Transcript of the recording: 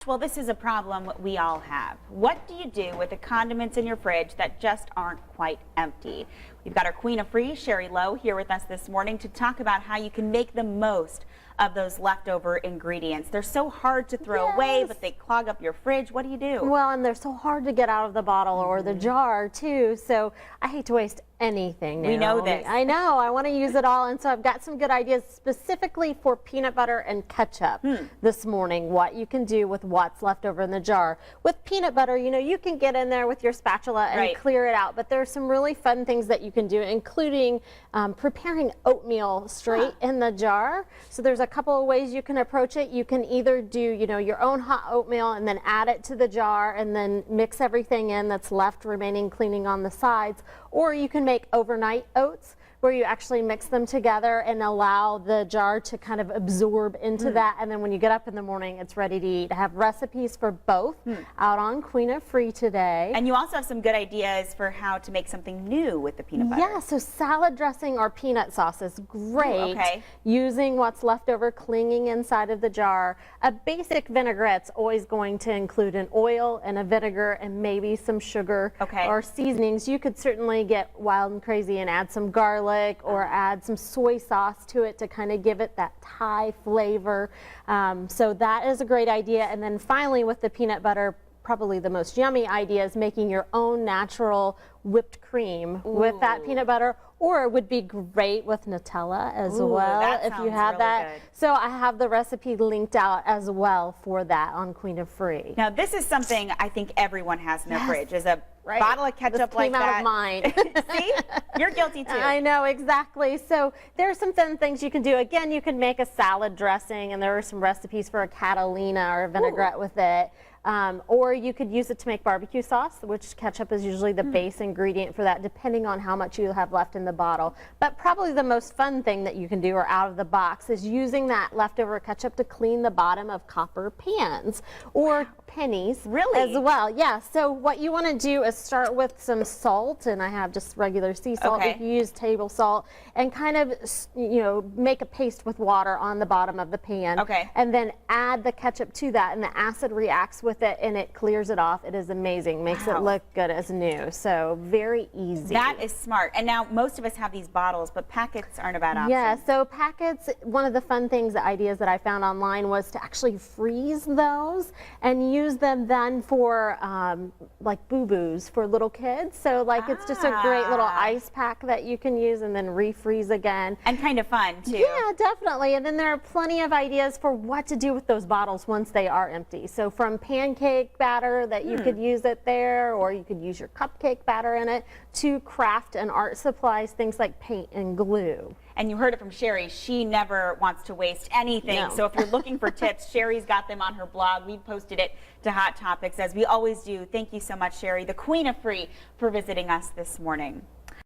Well, this is a problem we all have. What do you do with the condiments in your fridge that just aren't quite empty? We've got our Queen of Free, Sherry Lowe, here with us this morning to talk about how you can make the most of those leftover ingredients. They're so hard to throw away, but they clog up your fridge. What do you do? Well, and they're so hard to get out of the bottle or the jar, too. So I hate to waste anything. We know this. I know. I want to use it all. And so I've got some good ideas specifically for peanut butter and ketchup this morning. What you can do with what's left over in the jar. With peanut butter, you know, you can get in there with your spatula and clear it out. But there are some really fun things that you can do, including preparing oatmeal straight in the jar. So there's a couple of ways you can approach it. You can either do, you know, your own hot oatmeal and then add it to the jar and then mix everything in that's left remaining cleaning on the sides. Or you can make overnight oats, where you actually mix them together and allow the jar to kind of absorb into that. And then when you get up in the morning, it's ready to eat. I have recipes for both out on Queen of Free today. And you also have some good ideas for how to make something new with the peanut butter. Yeah, so salad dressing or peanut sauce is great. Using what's left over clinging inside of the jar. A basic vinaigrette's always going to include an oil and a vinegar and maybe some sugar or seasonings. You could certainly get wild and crazy and add some garlic or add some soy sauce to it to kind of give it that Thai flavor. So that is a great idea. And then finally with the peanut butter, probably the most yummy idea is making your own natural whipped cream with that peanut butter, or it would be great with Nutella as well if you have that. So I have the recipe linked out as well for that on Queen of Free. Now this is something I think everyone has in their fridge, is a bottle of ketchup like that. Out of mine. See? You're guilty too. I know, exactly. So there are some fun things you can do. Again, you can make a salad dressing, and there are some recipes for a Catalina or a vinaigrette with it. Or you could use it to make barbecue sauce, which ketchup is usually the base ingredient for that, depending on how much you have left in the bottle. But probably the most fun thing that you can do, or out of the box, is using that leftover ketchup to clean the bottom of copper pans or pennies as well. Yeah, so what you want to do is start with some salt, and I have just regular sea salt. You can use table salt, and kind of, you know, make a paste with water on the bottom of the pan. And then add the ketchup to that, and the acid reacts with it and it clears it off. It is amazing. Makes it look good as new. So very easy. That is smart. And now most of us have these bottles, but packets aren't a bad option. Yeah, so packets, one of the fun things, the ideas that I found online was to actually freeze those and use them then for like boo-boos for little kids. So like it's just a great little ice pack that you can use and then refreeze again. And kind of fun too. Yeah, definitely. And then there are plenty of ideas for what to do with those bottles once they are empty. So from pancake batter that you could use it there, or you could use your cupcake batter in it, to craft and art supplies, things like paint and glue. And you heard it from Sherry. She never wants to waste anything. So if you're looking for tips, Sherry's got them on her blog. We posted it to Hot Topics, as we always do. Thank you so much, Sherry, the Queen of Free, for visiting us this morning.